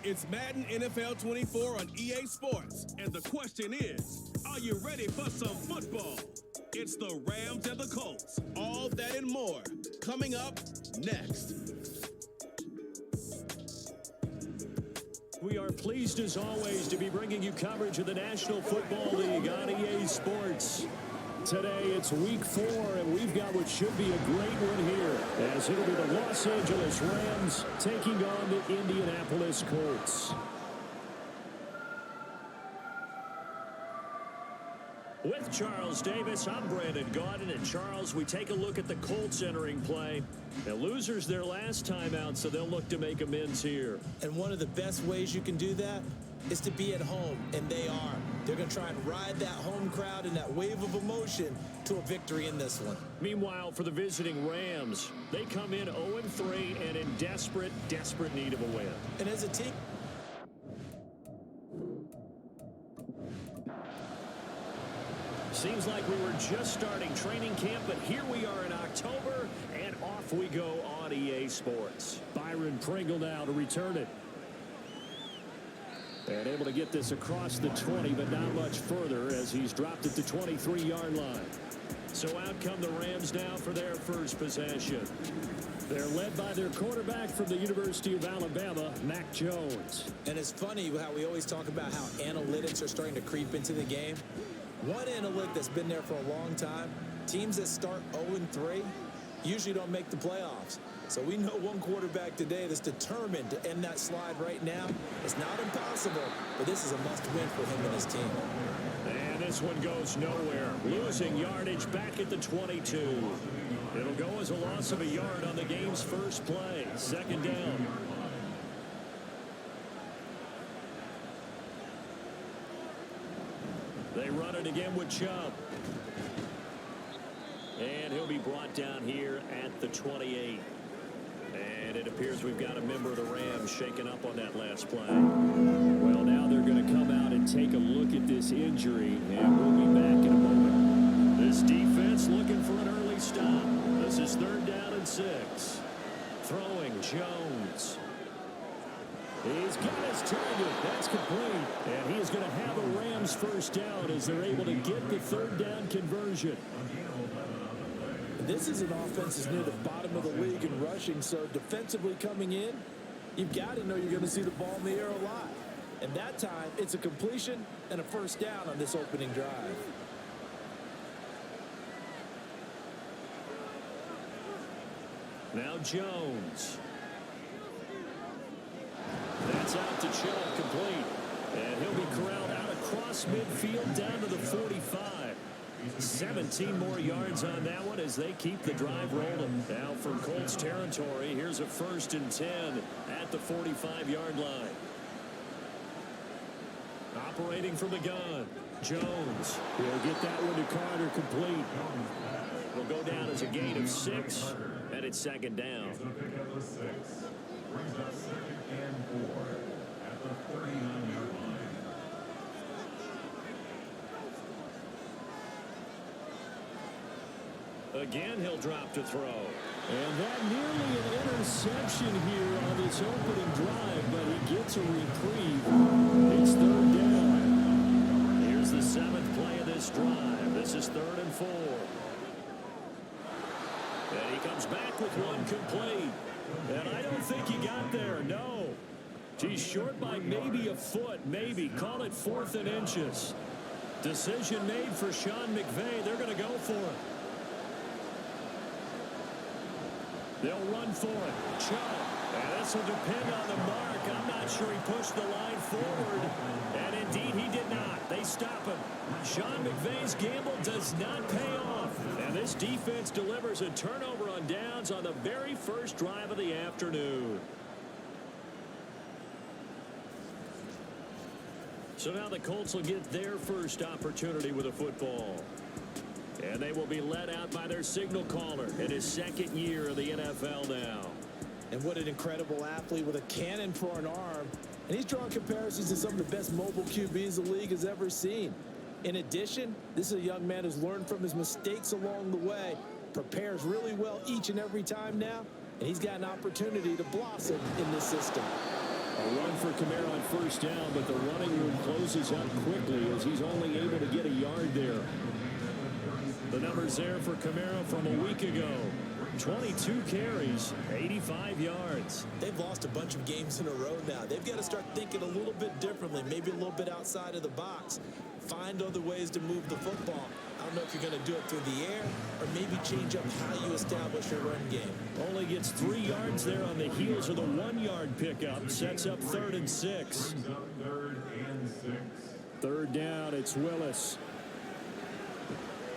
It's Madden NFL 24 on EA Sports. And the question is, are you ready for some football? It's the Rams and the Colts. All that and more coming up next. We are pleased as always to be bringing you coverage of the National Football League on EA Sports. Today it's week 4 and we've got what should be a great one here as it'll be the Los Angeles Rams taking on the Indianapolis Colts. With Charles Davis, I'm Brandon Gaudin. And Charles, we take a look at the Colts entering play. Now, losers their last time out, so they'll look to make amends here. And one of the best ways you can do that is to be at home, and they are. They're going to try and ride that home crowd and that wave of emotion to a victory in this one. Meanwhile, for the visiting Rams, they come in 0-3 and in desperate need of a win. And as a team, seems like we were just starting training camp, but here we are in October, and off we go on EA Sports. Byron Pringle now to return it. And able to get this across the 20, but not much further as he's dropped it to 23-yard line. So out come the Rams now for their first possession. They're led by their quarterback from the University of Alabama, Mac Jones. And it's funny how we always talk about how analytics are starting to creep into the game. One analytic that's been there for a long time, teams that start 0-3 usually don't make the playoffs. So we know one quarterback today that's determined to end that slide right now. It's not impossible, but this is a must-win for him and his team. And this one goes nowhere. Losing yardage back at the 22. It'll go as a loss of a yard on the game's first play. Second down. They run it again with Chubb. And he'll be brought down here at the 28. And it appears we've got a member of the Rams shaken up on that last play. Well, now they're going to come out and take a look at this injury, and we'll be back in a moment. This defense looking for an early stop. This is 3rd down and 6. Throwing Jones. He's got his target. That's complete. And he is going to have a Rams first down as they're able to get the 3rd down conversion. This is an offense that's near the bottom of the league in rushing, so defensively coming in, you've got to know you're going to see the ball in the air a lot. And that time, it's a completion and a first down on this opening drive. Now Jones. That's out to Chubb, complete. And he'll be corralled out across midfield down to the 45. 17 more yards on that one as they keep the drive rolling. Now from Colts territory, here's a 1st and 10 at the 45-yard line. Operating from the gun, Jones. He'll get that one to Carter, complete. Will go down as a gain of 6, and it's 2nd down. Brings us 2nd and 4 at the 39-yard line. Again, he'll drop to throw. And that nearly an interception here on this opening drive, but he gets a reprieve. It's 3rd down. Here's the 7th play of this drive. This is 3rd and 4. And he comes back with one complete. And I don't think he got there, no. He's short by maybe a foot, maybe. Call it 4th and inches. Decision made for Sean McVay. They're going to go for it. They'll run for it. Chubb. And this will depend on the mark. I'm not sure he pushed the line forward. And indeed, he did not. They stop him. Sean McVay's gamble does not pay off. And this defense delivers a turnover on downs on the very first drive of the afternoon. So now the Colts will get their first opportunity with a football. And they will be led out by their signal caller in his 2nd year of the NFL now. And what an incredible athlete with a cannon for an arm. And he's drawing comparisons to some of the best mobile QBs the league has ever seen. In addition, this is a young man who's learned from his mistakes along the way, prepares really well each and every time now, and he's got an opportunity to blossom in this system. A run for Kamara on first down, but the running room closes up quickly as he's only able to get a yard there. The numbers there for Kamara from a week ago. 22 carries, 85 yards. They've lost a bunch of games in a row now. They've got to start thinking a little bit differently, maybe a little bit outside of the box. Find other ways to move the football. I don't know if you're going to do it through the air or maybe change up how you establish your run game. Only gets 3 yards there on the heels of the 1-yard pickup. Sets up 3rd and 6. Third down, it's Willis.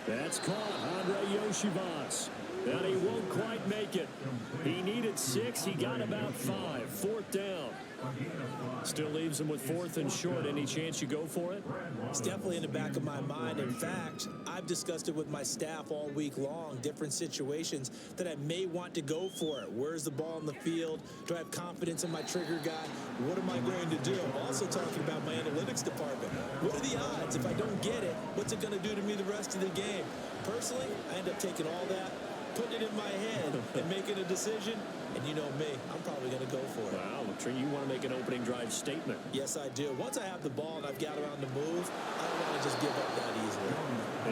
That's caught. Andre Yoshivas. And he won't quite make it. He needed 6. He got about 5. 4th down. Still leaves him with 4th and short. Any chance you go for it? It's definitely in the back of my mind. In fact, I've discussed it with my staff all week long. Different situations that I may want to go for it. Where's the ball in the field? Do I have confidence in my trigger guy? What am I going to do? I'm also talking about my analytics department. What are the odds? If I don't get it, what's it going to do to me the rest of the game? Personally, I end up taking all that, putting it in my head and making a decision. And you know me, I'm probably going to go for it. Wow, Trey, you want to make an opening drive statement. Yes, I do. Once I have the ball and I've got it on the move, I don't want to just give up that easily.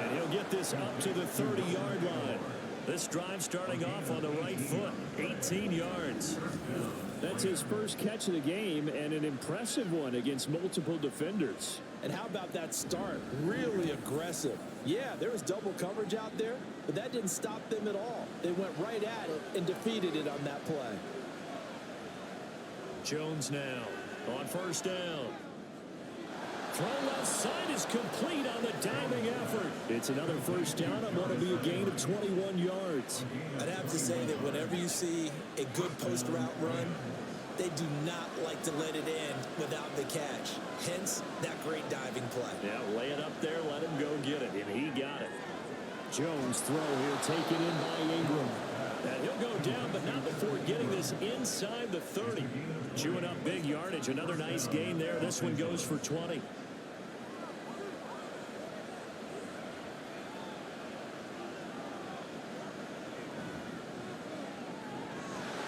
And he'll get this up to the 30-yard line. This drive starting off on the right foot, 18 yards. That's his first catch of the game and an impressive one against multiple defenders. And how about that start? Really aggressive. Yeah, there was double coverage out there, but that didn't stop them at all. They went right at it and defeated it on that play. Jones now on first down. Throw left side is complete on the diving effort. It's another first down on what will be a gain of 21 yards. I'd have to say that whenever you see a good post route run, they do not like to let it end without the catch. Hence, that great diving play. Yeah, lay it up there, let him go get it, and he got it. Jones throw here, taken in by Ingram. And he'll go down, but not before getting this inside the 30. Chewing up big yardage. Another nice gain there. This one goes for 20.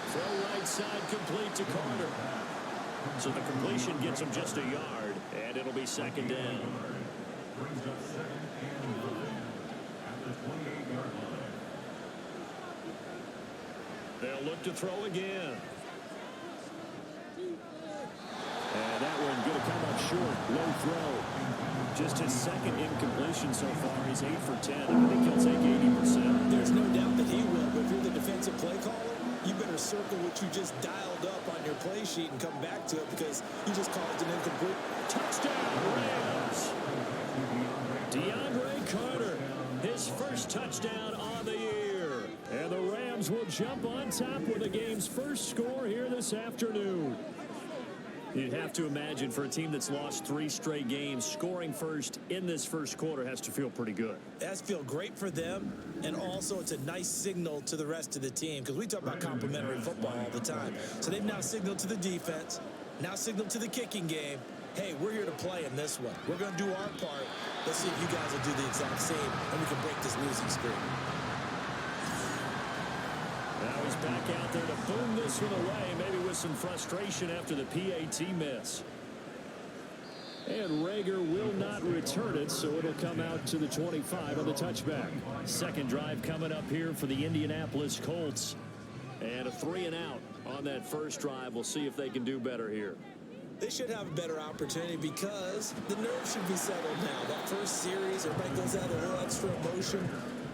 Throw right side complete to Carter. So the completion gets him just a yard, and it'll be 2nd down. They'll look to throw again. And that one going to come up short. Low throw. Just his 2nd incompletion so far. He's 8 for 10. I think he'll take 80%. There's no doubt that he will, but if you're the defensive play caller, you better circle what you just dialed up on your play sheet and come back to it because you just caused an incomplete. Touchdown, Rams. DeAndre Carter, his first touchdown on the year. And the Rams will jump on top with the game's first score here this afternoon. You'd have to imagine for a team that's lost 3 straight games, scoring first in this first quarter has to feel pretty good. It has to feel great for them, and also it's a nice signal to the rest of the team because we talk about complimentary football all the time. So they've now signaled to the defense, now signaled to the kicking game, hey, we're here to play in this one. We're going to do our part. Let's see if you guys will do the exact same, and we can break this losing streak. Now he's back out there to boom this one away, maybe with some frustration after the PAT miss. And Rager will not return it, so it'll come out to the 25 on the touchback. Second drive coming up here for the Indianapolis Colts. And a 3-and-out on that first drive. We'll see if they can do better here. They should have a better opportunity because the nerves should be settled now. That first series, everybody goes out a little extra emotion.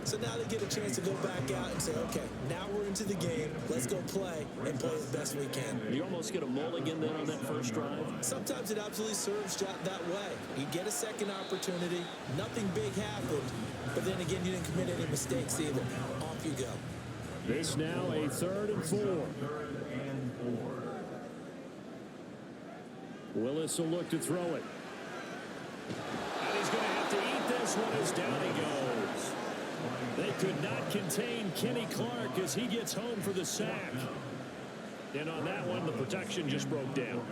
So now they get a chance to go back out and say, okay, now we're into the game. Let's go play and play as best we can. You almost get a mulligan then on that first drive. Sometimes it absolutely serves that way. You get a second opportunity. Nothing big happened. But then again, you didn't commit any mistakes either. Off you go. This now a 3rd and 4. Willis will look to throw it. And he's going to have to eat this one as down he goes. They could not contain Kenny Clark as he gets home for the sack. And on that one, the protection just broke down.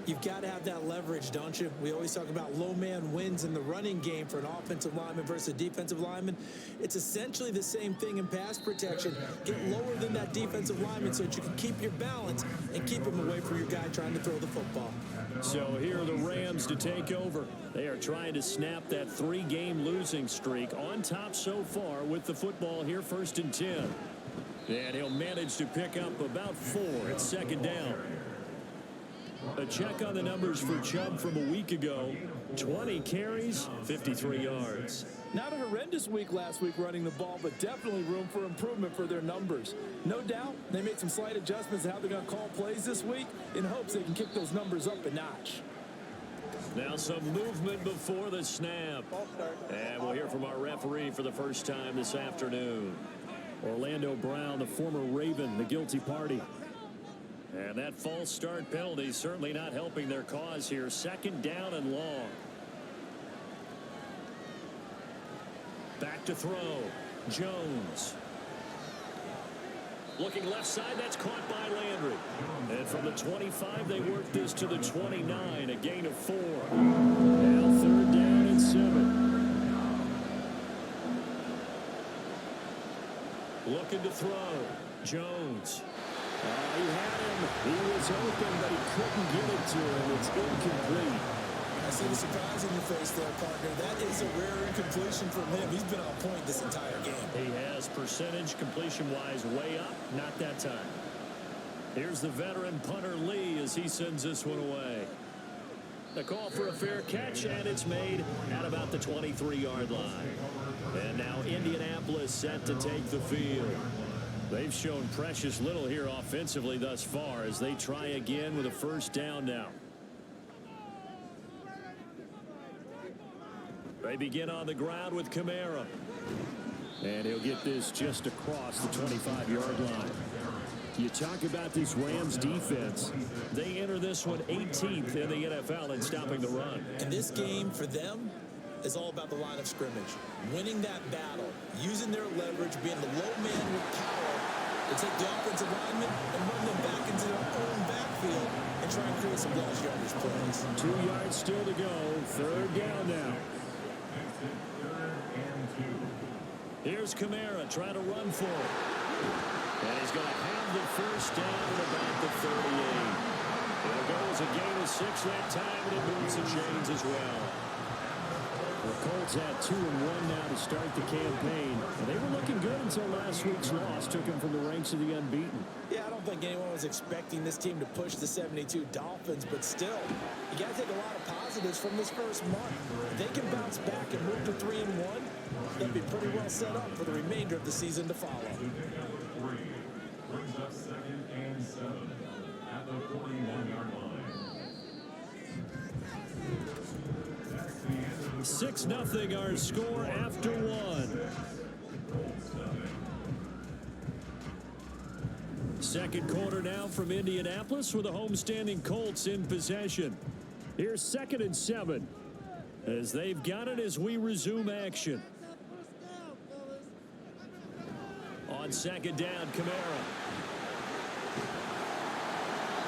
You've got to have that leverage, don't you? We always talk about low man wins in the running game for an offensive lineman versus a defensive lineman. It's essentially the same thing in pass protection. Get lower than that defensive lineman so that you can keep your balance and keep him away from your guy trying to throw the football. So here are the Rams to take over. They are trying to snap that 3-game losing streak, on top so far with the football here, 1st and 10. And he'll manage to pick up about 4 at 2nd down. A check on the numbers for Chubb from a week ago. 20 carries, 53 yards. Not a horrendous week last week running the ball, but definitely room for improvement for their numbers. No doubt they made some slight adjustments to how they're going to call plays this week in hopes they can kick those numbers up a notch. Now some movement before the snap. And we'll hear from our referee for the first time this afternoon. Orlando Brown, the former Raven, the guilty party. And that false start penalty certainly not helping their cause here. 2nd down and long. Back to throw. Jones. Looking left side. That's caught by Landry. And from the 25, they work this to the 29. A gain of 4. Now 3rd down and 7. Looking to throw. Jones. He had him. He was open, but he couldn't get it to him. It's incomplete. I see the surprise in your face there, partner. That is a rare incompletion from him. He's been on point this entire game. He has, percentage completion-wise way up. Not that time. Here's the veteran punter Lee as he sends this one away. The call for a fair catch, and it's made at about the 23-yard line. And now Indianapolis set to take the field. They've shown precious little here offensively thus far as they try again with a 1st down now. They begin on the ground with Kamara. And he'll get this just across the 25-yard line. You talk about this Rams defense. They enter this one 18th in the NFL in stopping the run. And this game for them is all about the line of scrimmage. Winning that battle, using their leverage, being the low man with power to take the offensive linemen and run them back into their own backfield and try and create some large yardage plays. 2 yards still to go. 3rd down now. Here's Kamara trying to run for it. And he's going to have the 1st down at about the 38. It'll go as a gain of 6 that time, and it moves the chains as well. The Colts had 2-1 now to start the campaign. And they were looking good until last week's loss took them from the ranks of the unbeaten. Yeah, I don't think anyone was expecting this team to push the 72 Dolphins, but still, you got to take a lot of positives from this first month. If they can bounce back and move to 3-1, they'll be pretty well set up for the remainder of the season to follow. Brings up 2nd and 7 at the 41-yard line. 6-0 our score after 1. 2nd quarter now from Indianapolis with the homestanding Colts in possession. Here's 2nd and 7 as they've got it as we resume action. On 2nd down, Kamara.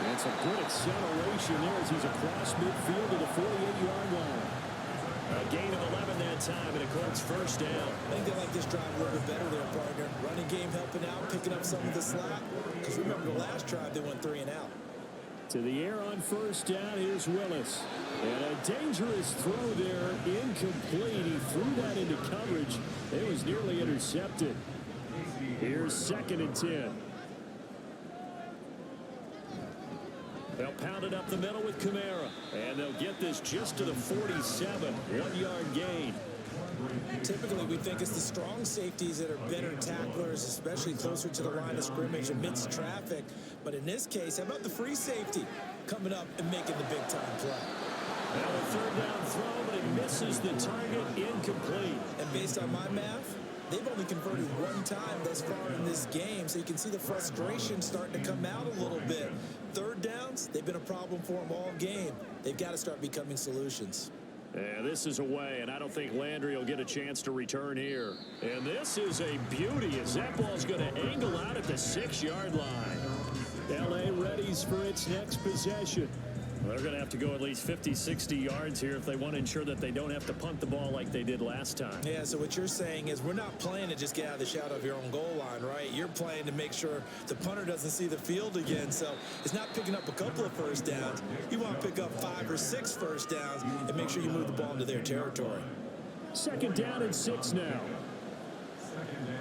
That's a good acceleration there as he's across midfield to the 48-yard line. A gain of 11 that time, and a Colts 1st down. I think they like this drive a little bit better there, partner. Running game helping out, picking up some of the slack. Because remember the last drive, they went 3 and out. To the air on 1st down, here's Willis. And a dangerous throw there, incomplete. He threw that into coverage. It was nearly intercepted. Here's 2nd and 10. They'll pound it up the middle with Kamara. And they'll get this just to the 47. 1-yard gain. Typically, we think it's the strong safeties that are better tacklers, especially closer to the line of scrimmage amidst traffic. But in this case, how about the free safety coming up and making the big-time play? Now a 3rd down throw, but it misses the target, incomplete. And based on my math, they've only converted 1 time thus far in this game, so you can see the frustration starting to come out a little bit. 3rd downs, they've been a problem for them all game. They've got to start becoming solutions. Yeah, this is away, and I don't think Landry will get a chance to return here. And this is a beauty as that ball's going to angle out at the 6-yard line. L.A. readies for its next possession. They're going to have to go at least 50, 60 yards here if they want to ensure that they don't have to punt the ball like they did last time. Yeah, so what you're saying is we're not playing to just get out of the shadow of your own goal line, right? You're playing to make sure the punter doesn't see the field again. So it's not picking up a couple of first downs. You want to pick up 5 or 6 first downs and make sure you move the ball into their territory. 2nd down and 6 now. 2nd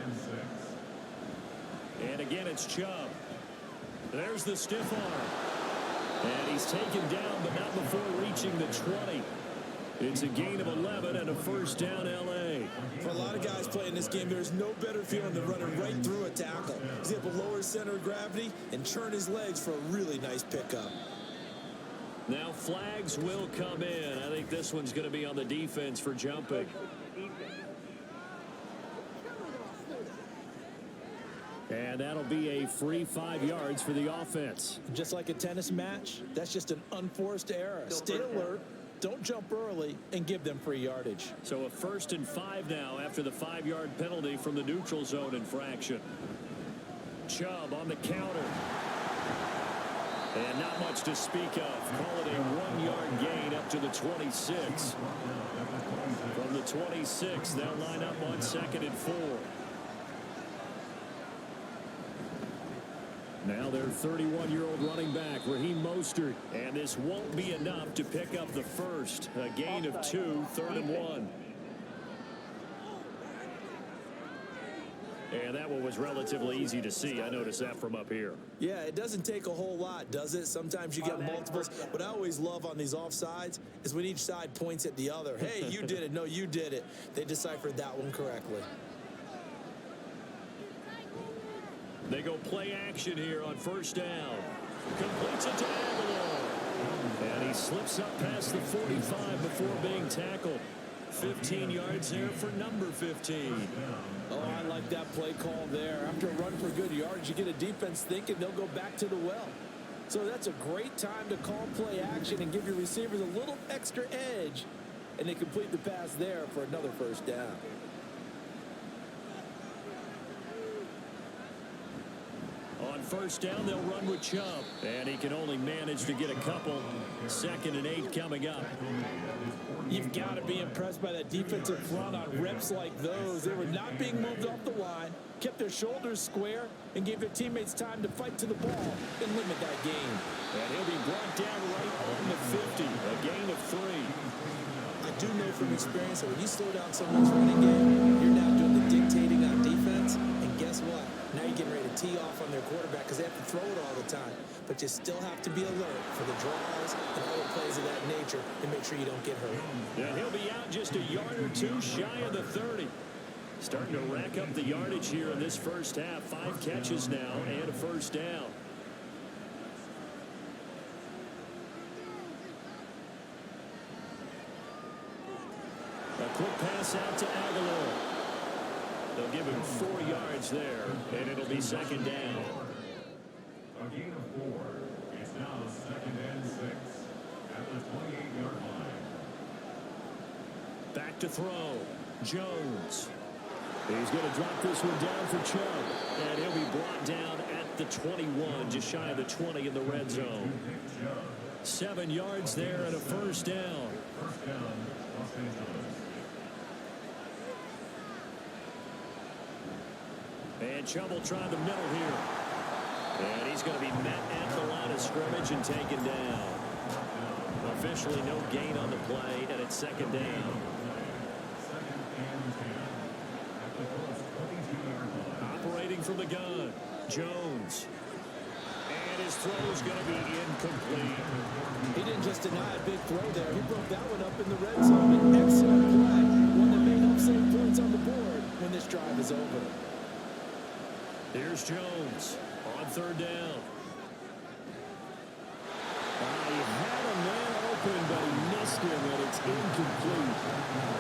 and 6. And again, it's Chubb. There's the stiff arm. And he's taken down, but not before reaching the 20. It's a gain of 11 and a first down, L.A. For a lot of guys playing this game, there's no better feeling than running right through a tackle. He's able to lower his center of gravity and churn his legs for a really nice pickup. Now flags will come in. I think this one's going to be on the defense for jumping. And that'll be a free 5 yards for the offense. Just like a tennis match, that's just an unforced error. Stay alert, don't jump early, and give them free yardage. So a 1st and 5 now after the 5-yard penalty from the neutral zone infraction. Chubb on the counter. And not much to speak of. Call it a 1-yard gain up to the 26. From the 26, they'll line up on 2nd and 4. Now their 31-year-old running back, Raheem Mostert. And this won't be enough to pick up the first. A gain of 2, 3rd and 1. And that one was relatively easy to see. I noticed that from up here. Yeah, it doesn't take a whole lot, does it? Sometimes you get multiples. What I always love on these offsides is when each side points at the other. Hey, you did it. No, you did it. They deciphered that one correctly. They go play action here on 1st down. Completes it to Aguilar. And he slips up past the 45 before being tackled. 15 yards there for number 15. Oh, I like that play call there. After a run for good yards, you get a defense thinking they'll go back to the well. So that's a great time to call play action and give your receivers a little extra edge. And they complete the pass there for another 1st down. On 1st down, they'll run with Chubb. And he can only manage to get a couple. 2nd and 8 coming up. You've got to be impressed by that defensive front on reps like those. They were not being moved off the line, kept their shoulders square, and gave their teammates time to fight to the ball and limit that gain. And he'll be brought down right on the 50. A gain of 3. I do know from experience that when you slow down someone's running game, you're now doing the dictating on defense. And guess what? Now you're getting ready to tee off on their quarterback because they have to throw it all the time. But you still have to be alert for the draws and other plays of that nature and make sure you don't get hurt. Yeah, he'll be out just a yard or 2 shy of the 30. Starting to rack up the yardage here in this 1st half. 5 catches now and a 1st down. A quick pass out to Aguilar. They'll give him 4 yards there, and it'll be 2nd down. A gain of 4. It's now 2nd and 6 at the 28-yard line. Back to throw. Jones. He's going to drop this one down for Chubb. And he'll be brought down at the 21, just shy of the 20 in the red zone. 7 yards there and a 1st down. 1st down, Los Angeles. And Chubb will try the middle here. And he's going to be met at the line of scrimmage and taken down. Officially no gain on the play, and it's 2nd down. 2nd and 10 at the Colts 22-yard line. Operating from the gun, Jones. And his throw is going to be incomplete. He didn't just deny a big throw there. He broke that one up in the red zone. An excellent play. One that may help save points on the board when this drive is over. Here's Jones on 3rd down. He had a man open, but he missed him, and it's incomplete.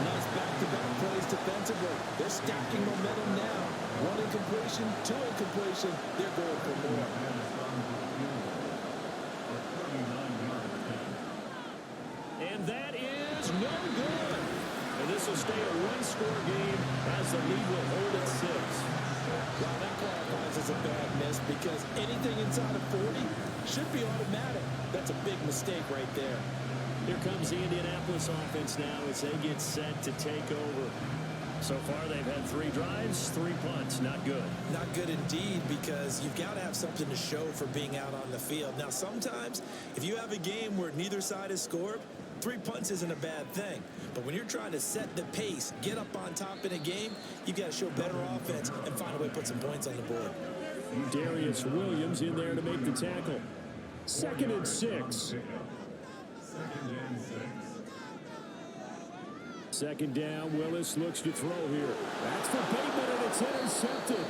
Nice back-to-back plays defensively. They're stacking momentum now. 1 incompletion, 2 incompletion. They're going for more. And that is no good. And this will stay a 1-score game as the lead will hold at 6. Well, that qualifies as a bad miss because anything inside of 40, should be automatic. That's a big mistake right there. Here comes the Indianapolis offense now as they get set to take over. So far, they've had 3 drives, 3 punts. Not good. Not good indeed, because you've got to have something to show for being out on the field. Now, sometimes, if you have a game where neither side has scored, 3 punts isn't a bad thing. But when you're trying to set the pace, get up on top in a game, you've got to show better offense and find a way to put some points on the board. Darius Williams in there to make the tackle. 2nd and 6. 2nd down, Willis looks to throw here. That's for Bateman, and it's intercepted.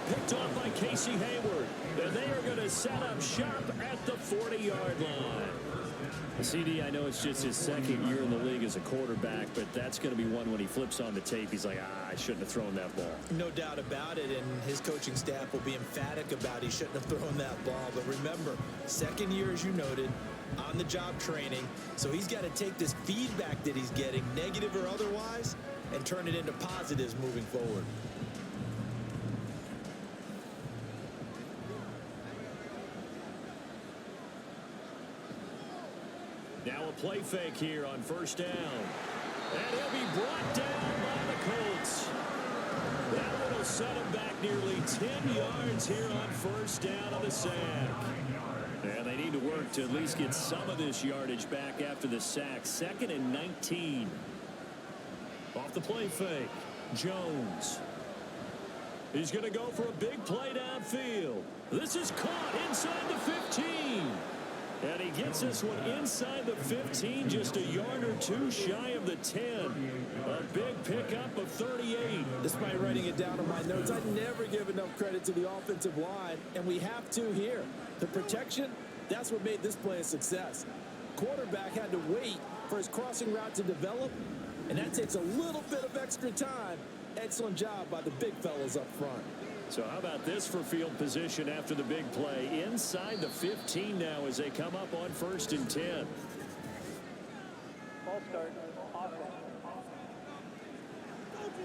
Picked off by Casey Hayward. And they are going to set up shop at the 40-yard line. CD, I know it's just his 2nd year in the league as a quarterback, but that's going to be one when he flips on the tape. He's like, I shouldn't have thrown that ball. No doubt about it, and his coaching staff will be emphatic about he shouldn't have thrown that ball. But remember, 2nd year, as you noted, on-the-job training. So he's got to take this feedback that he's getting, negative or otherwise, and turn it into positives moving forward. Now a play fake here on 1st down. And he'll be brought down by the Colts. That one will set him back nearly 10 yards here on 1st down on the sack. And they need to work to at least get some of this yardage back after the sack. 2nd and 19. Off the play fake, Jones. He's going to go for a big play downfield. This is caught inside the 15. And he gets this one inside the 15, just a yard or 2 shy of the 10. A big pickup of 38. Despite writing it down in my notes, I never give enough credit to the offensive line, and we have to here. The protection, that's what made this play a success. Quarterback had to wait for his crossing route to develop, and that takes a little bit of extra time. Excellent job by the big fellas up front. So how about this for field position after the big play? Inside the 15 now as they come up on 1st and 10. False start.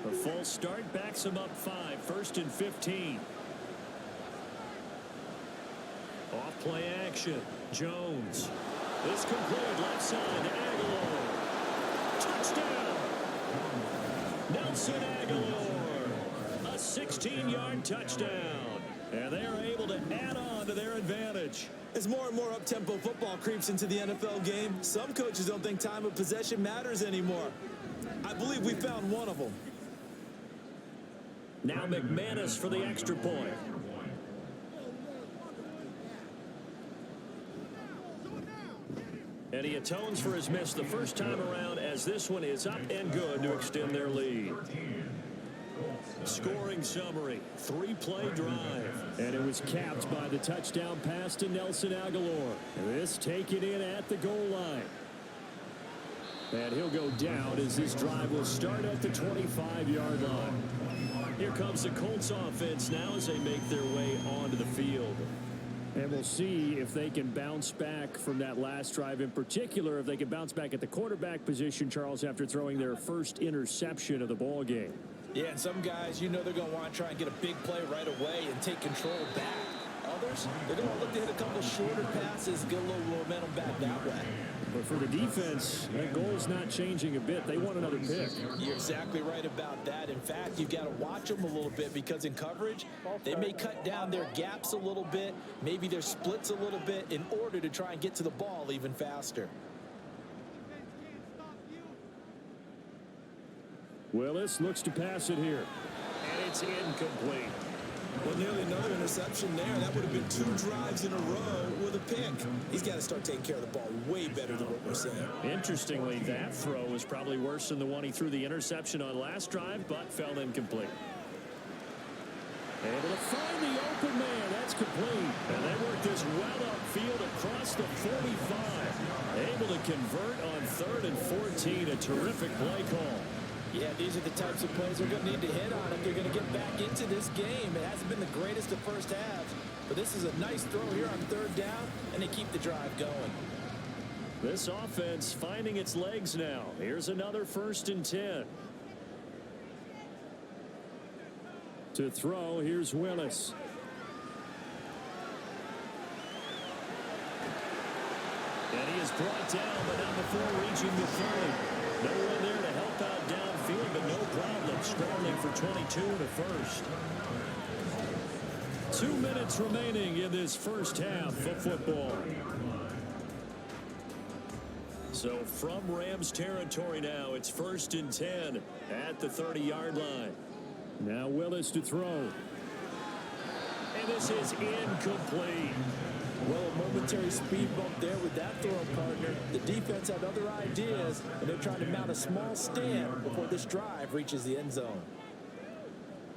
A false start backs them up 5. 1st and 15. Off play action. Jones. It's complete. Left side to Aguilar. Touchdown. Nelson Aguilar. A 16-yard touchdown. And they are able to add on to their advantage. As more and more up-tempo football creeps into the NFL game, some coaches don't think time of possession matters anymore. I believe we found one of them. Now McManus for the extra point. And he atones for his miss the first time around as this one is up and good to extend their lead. Scoring summary, 3-play drive. And it was capped by the touchdown pass to Nelson Aguilar. This taken in at the goal line. And he'll go down as this drive will start at the 25-yard line. Here comes the Colts offense now as they make their way onto the field. And we'll see if they can bounce back from that last drive, in particular, if they can bounce back at the quarterback position, Charles, after throwing their first interception of the ball game. Yeah, and some guys, you know they're going to want to try and get a big play right away and take control back. Others, they're going to look to hit a couple shorter passes, get a little momentum back that way. But for the defense, that goal's not changing a bit. They want another pick. You're exactly right about that. In fact, you've got to watch them a little bit because in coverage, they may cut down their gaps a little bit, maybe their splits a little bit in order to try and get to the ball even faster. Willis looks to pass it here. And it's incomplete. Well, nearly another interception there. That would have been 2 drives in a row with a pick. He's got to start taking care of the ball way better than what we're seeing. Interestingly, that throw was probably worse than the one he threw the interception on last drive, but fell incomplete. Able to find the open man. That's complete. And they work this well upfield across the 45. Able to convert on 3rd and 14. A terrific play call. Yeah, these are the types of plays they're going to need to hit on if they're going to get back into this game. It hasn't been the greatest of first halves, but this is a nice throw here on 3rd down, and they keep the drive going. This offense finding its legs now. Here's another 1st and 10. To throw, here's Willis. And he is brought down, but not before reaching the 30. No one there to help out downfield, but no problem. Scrambling for 22 in the first. 2 minutes remaining in this first half of football. So from Rams territory now, it's 1st and 10 at the 30-yard line. Now Willis to throw. And this is incomplete. Well, a momentary speed bump there with that throw partner. The defense had other ideas, and they're trying to mount a small stand before this drive reaches the end zone.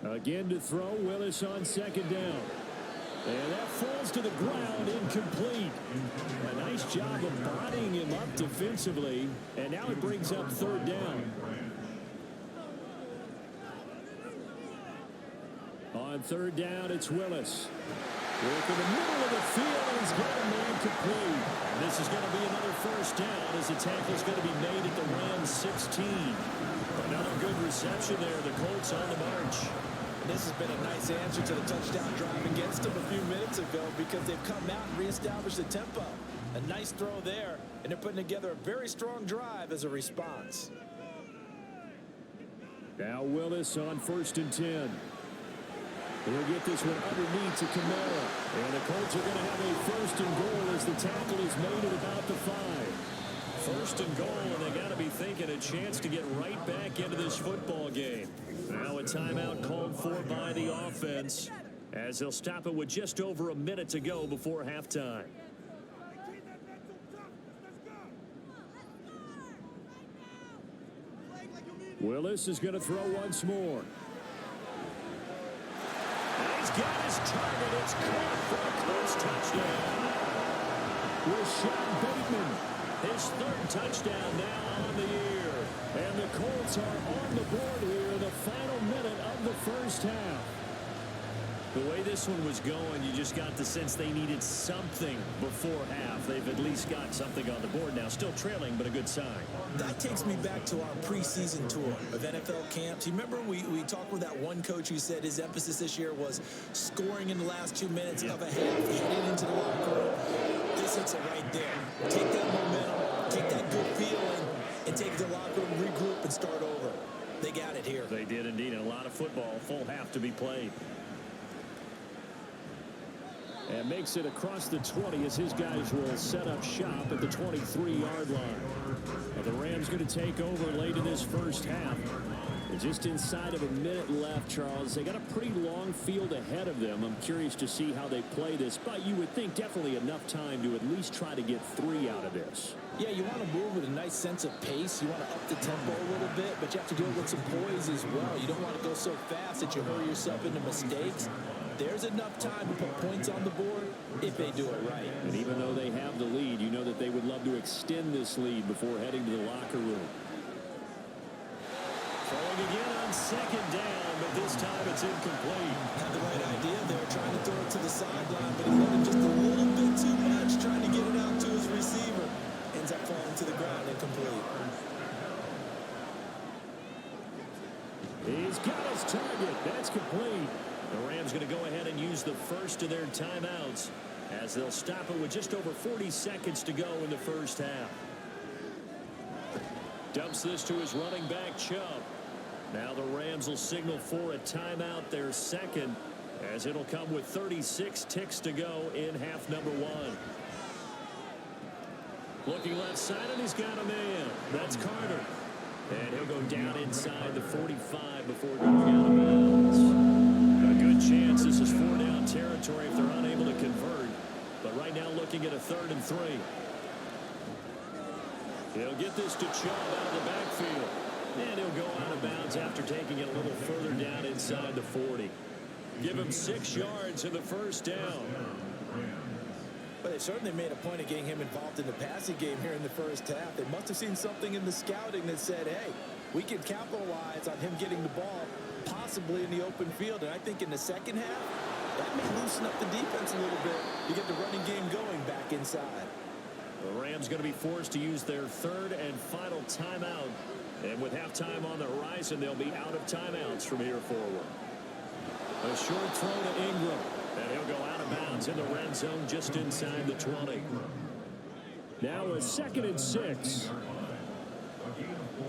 Again to throw, Willis on 2nd down. And that falls to the ground, incomplete. A nice job of bodying him up defensively, and now it brings up 3rd down. On 3rd down, it's Willis. Work in the middle of the field, and he's got a man complete. This is going to be another 1st down as the tackle is going to be made at the Rams 16. Another good reception there. The Colts on the march. This has been a nice answer to the touchdown drive against them a few minutes ago because they've come out and reestablished the tempo. A nice throw there, and they're putting together a very strong drive as a response. Now Willis on 1st and 10. He'll get this one underneath to Kamara. And the Colts are going to have a 1st and goal as the tackle is made at about the 5. 1st and goal, and they got to be thinking a chance to get right back into this football game. Now a timeout called for by the offense as they'll stop it with just over a minute to go before halftime. Willis is going to throw once more. And he's got his target. It's caught for a Colts touchdown. Rashad Bateman, his 3rd touchdown now on the year. And the Colts are on the board here in the final minute of the first half. The way this one was going, you just got the sense they needed something before half. They've at least got something on the board now. Still trailing, but a good sign. That takes me back to our preseason tour of NFL camps. You remember we talked with that one coach who said his emphasis this year was scoring in the last 2 minutes of a half, heading into the locker room. This hits it right there. Take that momentum, take that good feeling, and take it to the locker room, regroup, and start over. They got it here. They did indeed, and a lot of football. Full half to be played. And makes it across the 20 as his guys will set up shop at the 23-yard line. And the Rams going to take over late in this first half. And just inside of a minute left, Charles. They got a pretty long field ahead of them. I'm curious to see how they play this. But you would think definitely enough time to at least try to get 3 out of this. Yeah, you want to move with a nice sense of pace. You want to up the tempo a little bit, but you have to deal with some poise as well. You don't want to go so fast that you hurry yourself into mistakes. There's enough time to put points on the board if they do it right. And even though they have the lead, you know that they would love to extend this lead before heading to the locker room. Throwing again on 2nd down, but this time it's incomplete. Had the right idea there, trying to throw it to the sideline, but he let it just a little bit too much, trying to get it out to his receiver. Ends up falling to the ground, incomplete. He's got his target. That's complete. The Rams going to go ahead and use the first of their timeouts as they'll stop it with just over 40 seconds to go in the first half. Dumps this to his running back, Chubb. Now the Rams will signal for a timeout, their second, as it'll come with 36 ticks to go in half number 1. Looking left side, and he's got a man. That's Carter. And he'll go down inside the 45 before going out of bounds. A good chance this is 4-down territory if they're unable to convert. But right now looking at a 3rd and 3. He'll get this to Chubb out of the backfield. And he'll go out of bounds after taking it a little further down inside the 40. Give him 6 yards in the first down. But they certainly made a point of getting him involved in the passing game here in the first half. They must have seen something in the scouting that said, hey, we can capitalize on him getting the ball possibly in the open field. And I think in the second half, that may loosen up the defense a little bit to get the running game going back inside. The Rams going to be forced to use their 3rd and final timeout. And with halftime on the horizon, they'll be out of timeouts from here forward. A short throw to Ingram. And he'll go out of bounds in the red zone just inside the 20. Now a 2nd and 6. A gain of 4.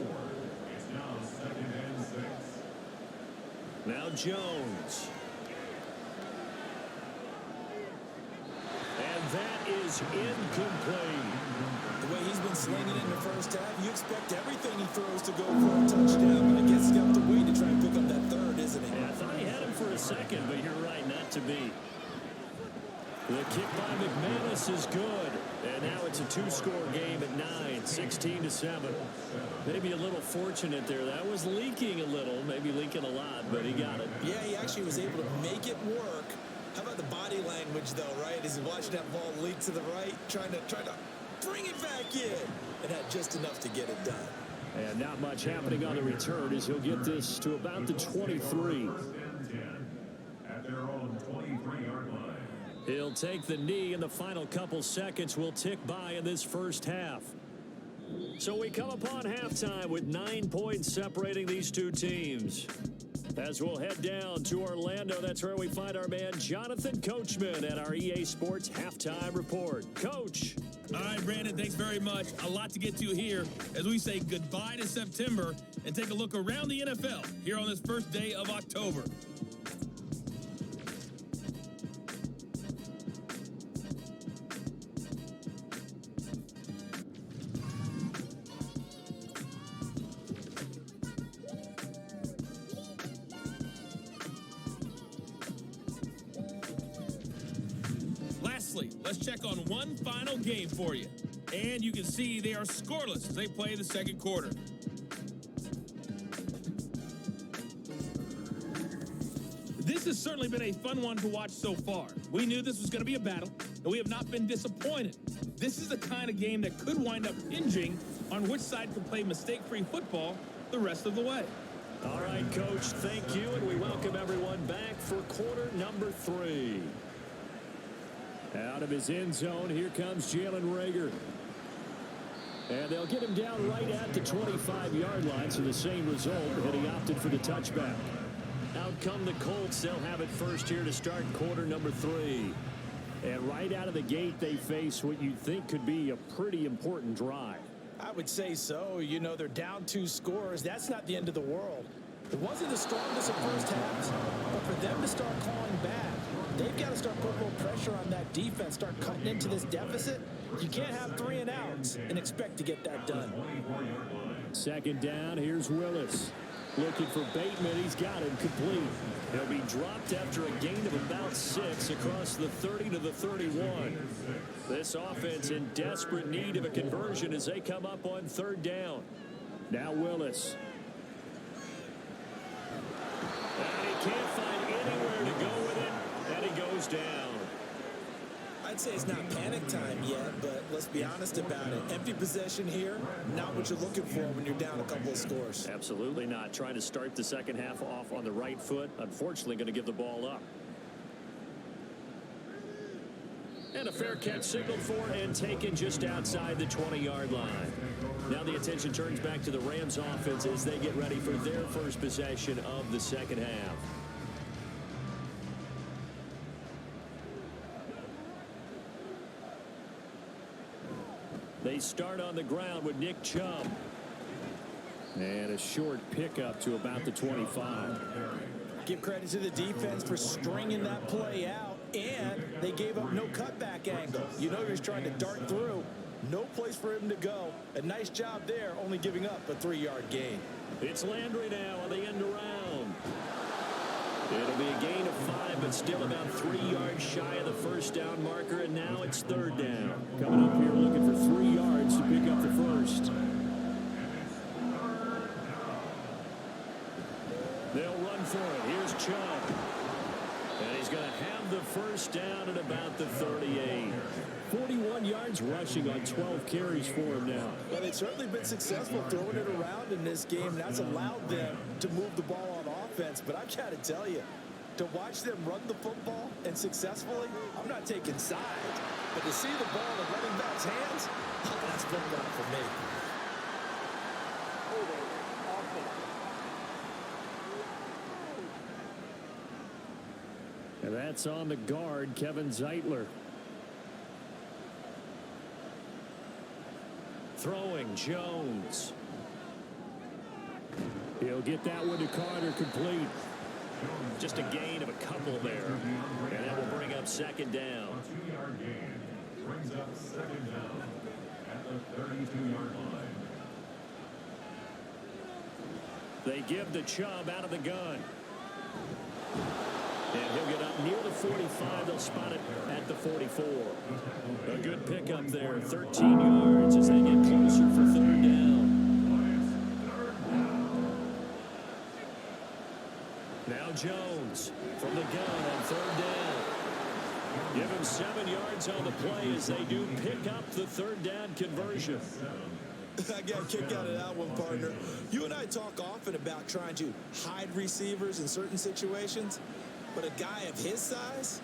It's now 2nd and 6. Now Jones. And that is incomplete. The way he's been slinging it in the first half, you expect everything he throws to go for a touchdown, but I guess he's got to wait to try and pick up that third, isn't he? Yeah, I thought he had him for a second, but you're right, not to be. The kick by McManus is good. And now it's a 2-score game at 9, 16-7. Maybe a little fortunate there. That was leaking a little, maybe leaking a lot, but he got it. Yeah, he actually was able to make it work. How about the body language, though, right? As he's watching that ball leak to the right, trying to bring it back in, and had just enough to get it done. And not much happening on the return as he'll get this to about the 23. At their own 23-yard line. He'll take the knee, and the final couple seconds will tick by in this first half. So we come upon halftime with 9 points separating these two teams. As we'll head down to Orlando, that's where we find our man Jonathan Coachman at our EA Sports Halftime Report. Coach. All right, Brandon, thanks very much. A lot to get to here as we say goodbye to September and take a look around the NFL here on this first day of October. Let's check on one final game for you. And you can see they are scoreless as they play the second quarter. This has certainly been a fun one to watch so far. We knew this was going to be a battle, and we have not been disappointed. This is the kind of game that could wind up hinging on which side can play mistake-free football the rest of the way. All right, Coach, thank you, and we welcome everyone back for quarter number 3. Out of his end zone, here comes Jalen Reagor. And they'll get him down right at the 25-yard line, so the same result, and he opted for the touchback. Out come the Colts. They'll have it first here to start quarter number 3. And right out of the gate, they face what you'd think could be a pretty important drive. I would say so. You know, they're down 2 scores. That's not the end of the world. It wasn't the strongest of first halves, but for them to start calling back, they've got to start putting a little pressure on that defense, start cutting into this deficit. You can't have 3 and outs and expect to get that done. 2nd down, here's Willis. Looking for Bateman, he's got him complete. He'll be dropped after a gain of about 6 across the 30 to the 31. This offense in desperate need of a conversion as they come up on 3rd down. Now Willis. And he can't find anywhere to go with it, and he goes down. I'd say it's not panic time yet, but let's be honest about it. Empty possession here, not what you're looking for when you're down a couple of scores. Absolutely not. Trying to start the second half off on the right foot. Unfortunately, going to give the ball up. And a fair catch signaled for and taken just outside the 20-yard line. Now the attention turns back to the Rams offense as they get ready for their first possession of the second half. They start on the ground with Nick Chubb. And a short pickup to about the 25. Give credit to the defense for stringing that play out, and they gave up no cutback angle. You know he's trying to dart through. No place for him to go. A nice job there, only giving up a 3-yard gain. It's Landry now on the end around. It'll be a gain of 5, but still about 3 yards shy of the first down marker, and now it's 3rd down. Coming up here looking for 3 yards to pick up the first. They'll run for it. Here's Chubb. And he's going to have the first down at about the 38. 41 yards rushing on 12 carries for him now. Well, they've certainly been successful throwing it around in this game, and that's allowed them to move the ball on offense. But I've got to tell you, to watch them run the football and successfully, I'm not taking sides, but to see the ball in the running back's hands, that's football for me. And that's on the guard, Kevin Zeitler. Throwing Jones. He'll get that one to Carter complete. Just a gain of a couple there. And that will bring up second down. A 2-yard gain brings up second down at the 32-yard line. They give the Chubb out of the gun. And he'll get up near the 45. They'll spot it at the 44. A good pickup there. 13 yards as they get closer for third down. Now Jones from the gun on third down. Give him 7 yards on the play as they do pick up the third down conversion. I got a kick out of that one, partner. You and I talk often about trying to hide receivers in certain situations, but a guy of his size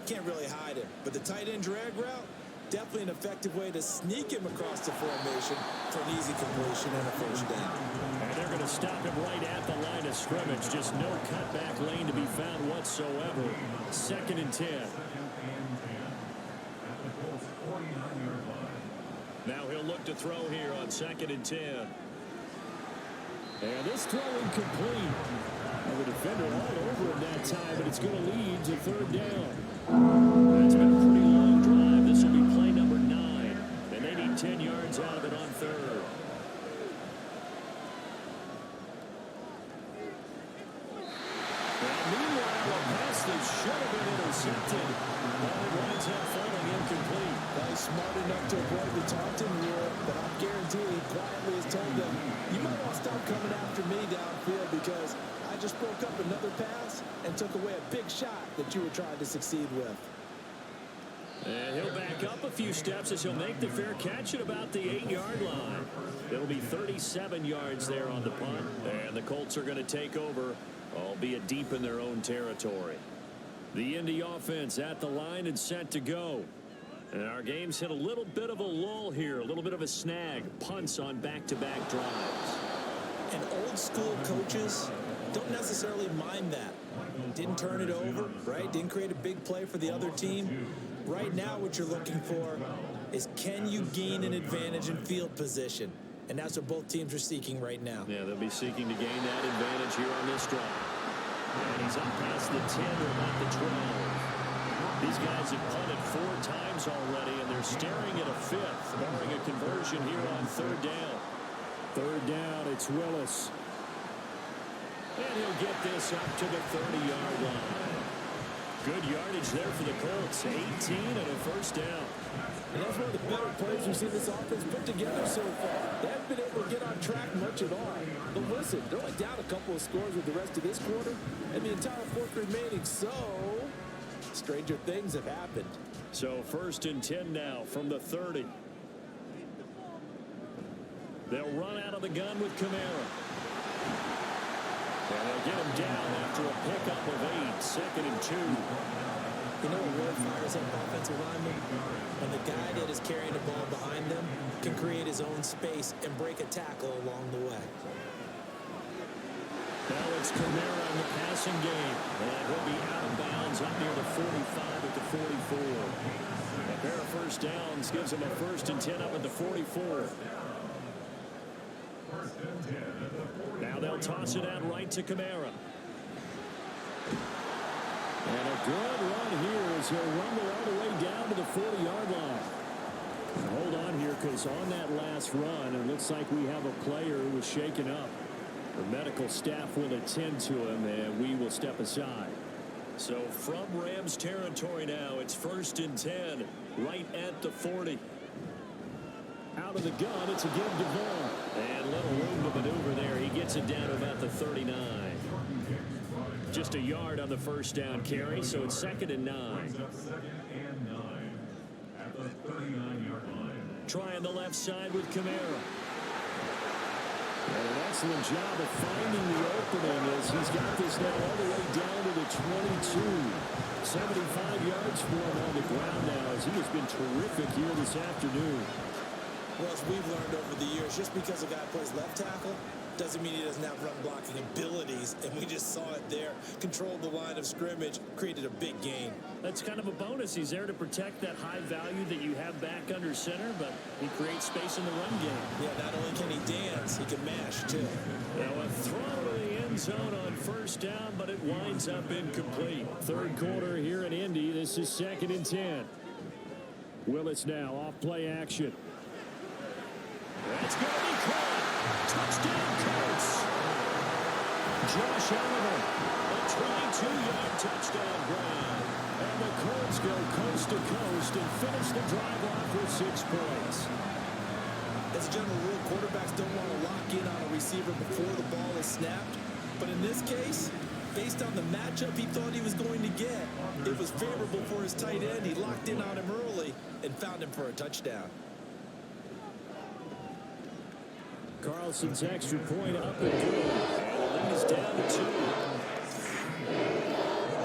can't really hide him. But the tight end drag route, definitely an effective way to sneak him across the formation for an easy completion and a first down. And they're going to stop him right at the line of scrimmage. Just no cutback lane to be found whatsoever. 2nd and 10. Now he'll look to throw here on 2nd and 10. And this throw incomplete. The defender all over him that time, but it's going to lead to third down. That's been a pretty long drive. This will be play number 9. And they need 10 yards out of it on third. Well, meanwhile, a pass that should have been intercepted. It winds up falling incomplete. He's smart enough to avoid the taunting rule, but I guarantee he quietly has told them, you might want to stop coming after me downfield because I just broke up another pass and took away a big shot that you were trying to succeed with. And he'll back up a few steps as he'll make the fair catch at about the 8-yard line. It'll be 37 yards there on the punt, and the Colts are going to take over, albeit deep in their own territory. The Indy offense at the line and set to go. And our game's hit a little bit of a lull here, a little bit of a snag. Punts on back-to-back drives. And old-school coaches don't necessarily mind that. Didn't turn it over, right? Didn't create a big play for the other team. Right now what you're looking for is can you gain an advantage in field position? And that's what both teams are seeking right now. Yeah, they'll be seeking to gain that advantage here on this drive. And he's up past the 10 or about the 12. These guys have punted 4 times already, and they're staring at a 5th, barring a conversion here on third down. Third down, it's Willis. And he'll get this up to the 30-yard line. Good yardage there for the Colts. 18 and a first down. And that's one of the better plays we've seen this offense put together so far. They haven't been able to get on track much at all. But listen, they're only down a couple of scores with the rest of this quarter, and the entire fourth remaining, so stranger things have happened. So 1st and 10 now from the 30. They'll run out of the gun with Kamara. And they'll get him down after a pickup of 8. 2nd and 2. You know what really fires up offensive linemen? When the guy that is carrying the ball behind them can create his own space and break a tackle along the way. Now it's Kamara in the passing game. And he'll be out of bounds up near the 45 at the 44. A pair of first downs gives him a 1st and 10 up at the 44. Now they'll toss it out right to Kamara. And a good run here as he'll rumble all the way down to the 40-yard line. And hold on here, because on that last run, it looks like we have a player who was shaken up. The medical staff will attend to him, and we will step aside. So from Rams territory now, it's 1st and 10, right at the 40. Out of the gun, it's a give to Vaughn. And little room to maneuver there. He gets it down to about the 39. Just a yard on the first down carry, so it's 2nd and 9. At the 39-yard line. Trying the left side with Kamara. And an excellent job of finding the opening as he's got this now all the way down to the 22. 75 yards for him on the ground now as he has been terrific here this afternoon. Well, as we've learned over the years, just because a guy plays left tackle doesn't mean he doesn't have run blocking abilities, and we just saw it there. Controlled the line of scrimmage, created a big gain. That's kind of a bonus. He's there to protect that high value that you have back under center, but he creates space in the run game. Yeah, not only can he dance, he can mash, too. Now a throw to the end zone on first down, but it winds up incomplete. Third quarter here in Indy. This is 2nd and 10. Willis now off play action. That's going to be caught. Touchdown, Colts. Josh Allen, a 22-yard touchdown grab. And the Colts go coast to coast and finish the drive off with 6 points. As a general rule, quarterbacks don't want to lock in on a receiver before the ball is snapped. But in this case, based on the matchup he thought he was going to get, it was favorable for his tight end. He locked in on him early and found him for a touchdown. Carlson's extra point up and good. And he's down to 2.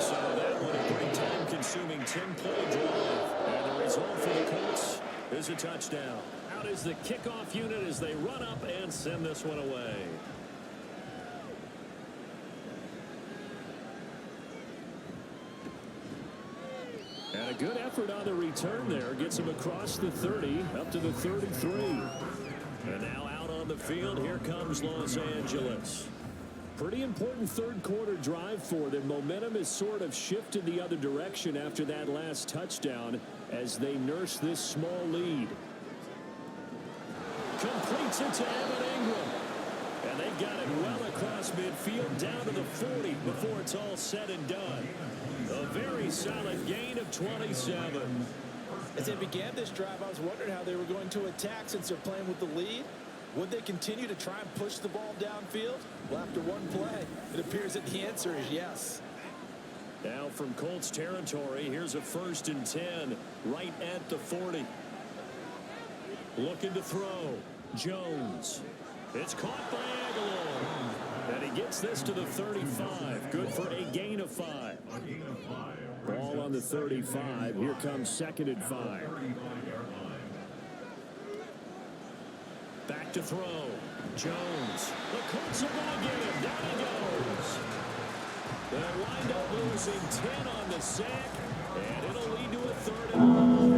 So that one a pretty time-consuming 10-play drive. And the result for the Colts is a touchdown. Out is the kickoff unit as they run up and send this one away. And a good effort on the return there. Gets him across the 30, up to the 33. And now out on the field, here comes Los Angeles. Pretty important third quarter drive for them. Momentum has sort of shifted the other direction after that last touchdown as they nurse this small lead. Completes it to Evan Ingram. And they got it well across midfield down to the 40 before it's all said and done. A very solid gain of 27. As they began this drive, I was wondering how they were going to attack since they're playing with the lead. Would they continue to try and push the ball downfield? Well, after one play, it appears that the answer is yes. Now from Colts territory, here's a 1st and 10 right at the 40. Looking to throw. Jones. It's caught by Aguilar. And he gets this to the 35. Good for a gain of 5. Ball on the 35. Here comes 2nd and 5. Back to throw. Jones. The Colts are going to get him. Down he goes. They'll wind up losing 10 on the sack. And it'll lead to a 3rd and long.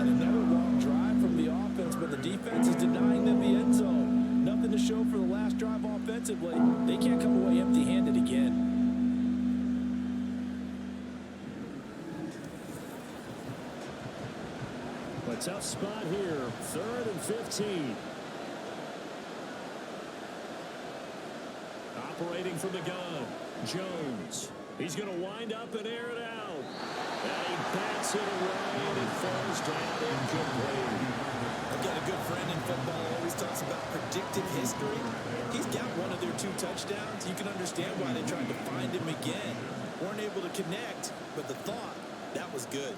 And another long drive from the offense, but the defense is denying them the end zone. Nothing to show for the last drive offensively. They can't come away empty-handed again. A tough spot here. 3rd and 15. Operating from the gun. Jones. He's going to wind up and air it out. And he bats it away and it falls down incomplete. I've got a good friend in football who always talks about predictive history. He's got one of their 2 touchdowns. You can understand why they tried to find him again. Weren't able to connect, but the thought, that was good.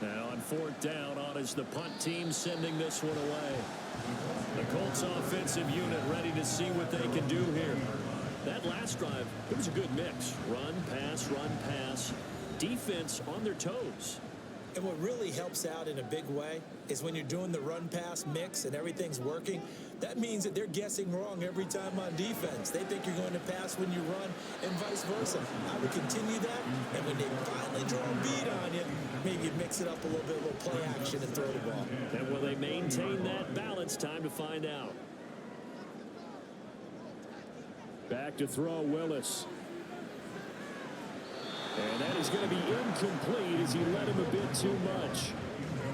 Now on 4th down, on is the punt team sending this one away. The Colts offensive unit ready to see what they can do here. That last drive, it was a good mix. Run, pass. Defense on their toes. And what really helps out in a big way is when you're doing the run-pass mix and everything's working, that means that they're guessing wrong every time on defense. They think you're going to pass when you run and vice versa. I would continue that, and when they finally draw a beat on you, maybe mix it up a little bit, a little play action and throw the ball. And will they maintain that balance? Time to find out. Back to throw, Willis. And that is going to be incomplete as he led him a bit too much.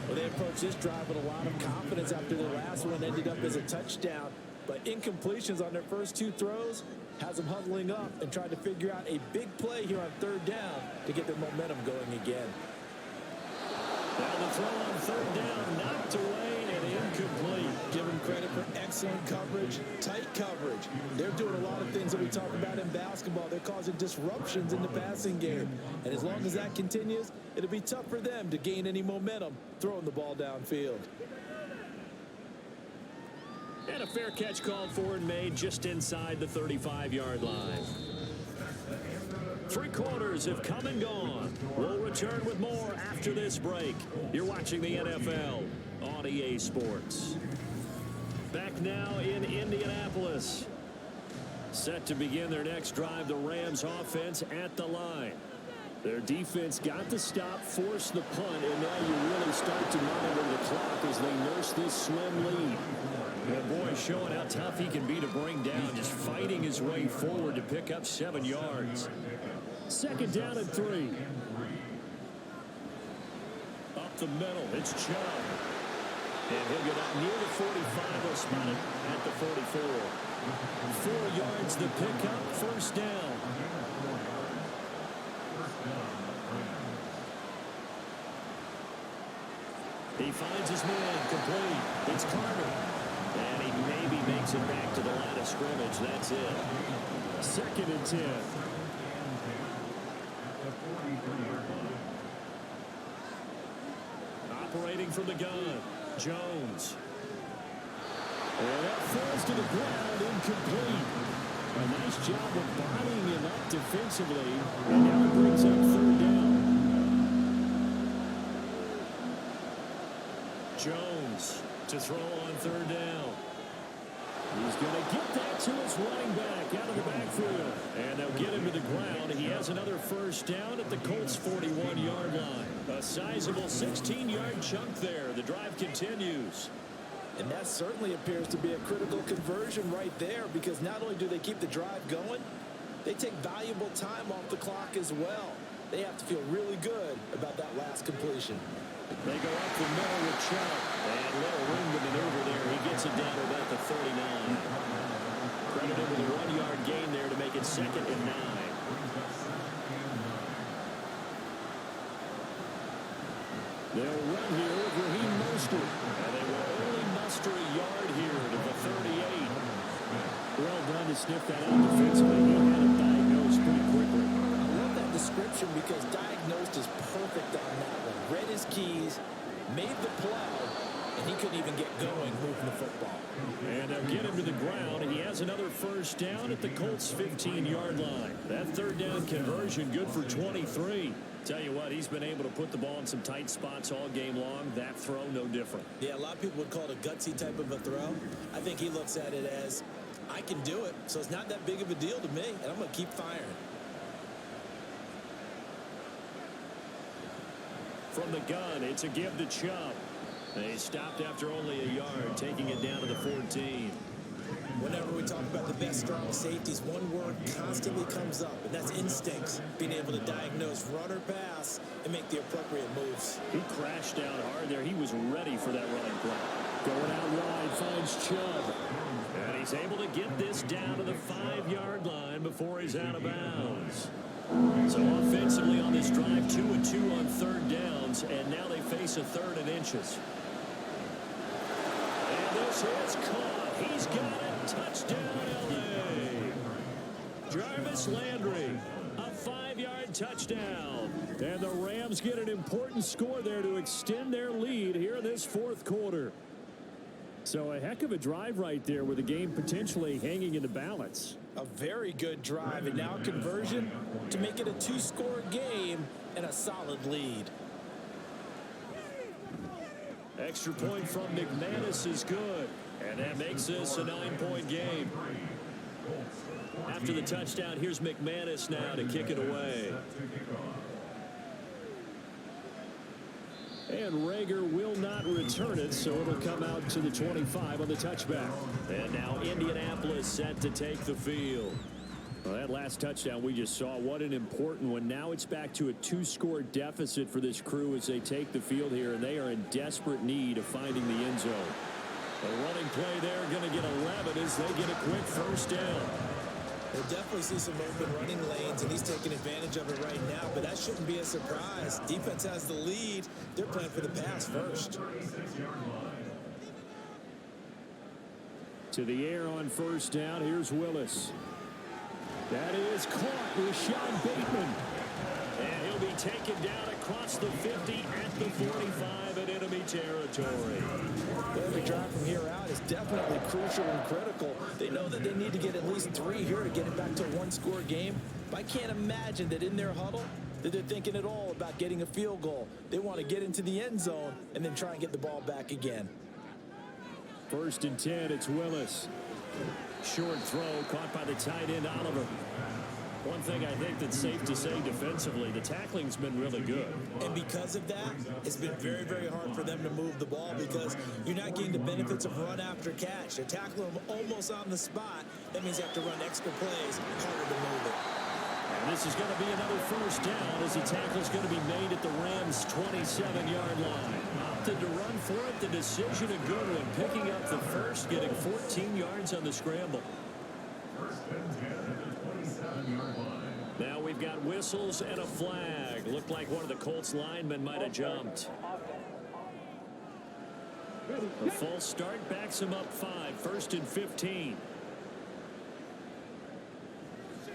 Well, they approached this drive with a lot of confidence after their last one ended up as a touchdown. But incompletions on their first 2 throws has them huddling up and trying to figure out a big play here on 3rd down to get their momentum going again. Now the throw on 3rd down, knocked away and incomplete. Give them credit for excellent coverage, tight coverage. They're doing a lot of things that we talk about in basketball. They're causing disruptions in the passing game. And as long as that continues, it'll be tough for them to gain any momentum throwing the ball downfield. And a fair catch called for and made just inside the 35-yard line. 3 quarters have come and gone. We'll return with more after this break. You're watching the NFL on EA Sports. Back back now in Indianapolis. Set to begin their next drive, the Rams offense at the line. Their defense got the stop, forced the punt, and now you really start to monitor the clock as they nurse this slim lead. And boy, showing how tough he can be to bring down, just fighting his way forward to pick up 7 yards. Second down and 3. Up the middle, it's Chubb. And he'll get up near the 45. They'll spot it at the 44. 4 yards the pickup, first down. He finds his man complete. It's Carter. And he maybe makes it back to the line of scrimmage. That's it. Second and 10. Operating from the gun, Jones. And that falls to the ground, incomplete. A nice job of bodying him up defensively. And now it brings up third down. Jones to throw on third down. He's going to get that to his running back out of the backfield. And they'll get him to the ground. He has another first down at the Colts' 41-yard line. A sizable 16-yard chunk there. The drive continues. And that certainly appears to be a critical conversion right there, because not only do they keep the drive going, they take valuable time off the clock as well. They have to feel really good about that last completion. They go up the middle with Chubb. And little room to maneuver there. He gets it down to about the 39. Credited with a 1-yard gain there to make it 2nd and 9. They'll run here with Raheem Mostert. And they will only muster a yard here to the 38. Well done to sniff that out defensively. He had it diagnosed pretty quickly. I love that description, because diagnosed is perfect on that one. Read his keys, made the play, and he couldn't even get going moving the football. And they'll get him to the ground, and he has another first down at the Colts' 15-yard line. That third down conversion good for 23. Tell you what, he's been able to put the ball in some tight spots all game long. That throw, no different. Yeah, a lot of people would call it a gutsy type of a throw. I think he looks at it as, I can do it, so it's not that big of a deal to me, and I'm going to keep firing. From the gun, it's a give to Chubb. They stopped after only a yard, taking it down to the 14. Whenever we talk about the best strong safeties, one word constantly comes up, and that's instincts. Being able to diagnose run or pass and make the appropriate moves. He crashed down hard there. He was ready for that running play. Going out wide, finds Chubb. And he's able to get this down to the 5-yard line before he's out of bounds. So offensively on this drive, 2 and 2 on third downs, and now they face a 3rd and inches. And this is caught. He's got it. Touchdown, L.A. Jarvis Landry, a 5-yard touchdown. And the Rams get an important score there to extend their lead here in this 4th quarter. So a heck of a drive right there with the game potentially hanging in the balance. A very good drive, and now a conversion to make it a 2-score game and a solid lead. Extra point from McManus is good. And that makes this a 9-point game. After the touchdown, here's McManus now to kick it away. And Rager will not return it, so it'll come out to the 25 on the touchback. And now Indianapolis set to take the field. Well, that last touchdown we just saw, what an important one. Now it's back to a 2-score deficit for this crew as they take the field here, and they are in desperate need of finding the end zone. A running play there, going to get 11 as they get a quick first down. We'll definitely see some open running lanes, and he's taking advantage of it right now, but that shouldn't be a surprise. Defense has the lead. They're playing for the pass first. To the air on first down, here's Willis. That is caught with Sean Bateman. And he'll be taken down across the 50 at the 45 in enemy territory. Every drive from here out is definitely crucial and critical. They know that they need to get at least 3 here to get it back to a 1-score game. But I can't imagine that in their huddle that they're thinking at all about getting a field goal. They want to get into the end zone and then try and get the ball back again. First and 10, it's Willis. Short throw caught by the tight end, Oliver. One thing I think that's safe to say defensively, the tackling's been really good. And because of that, it's been very, very hard for them to move the ball because you're not getting the benefits of run after catch. They're tackling them almost on the spot. That means you have to run extra plays, harder to move it. And this is going to be another first down as the tackle's going to be made at the Rams' 27-yard line. Opted to run for it. The decision a good one, picking up the first, getting 14 yards on the scramble. First and 10 at the 27-yard line. Now we've got whistles and a flag. Looked like one of the Colts linemen might have jumped. A false start backs him up 5. First and 15.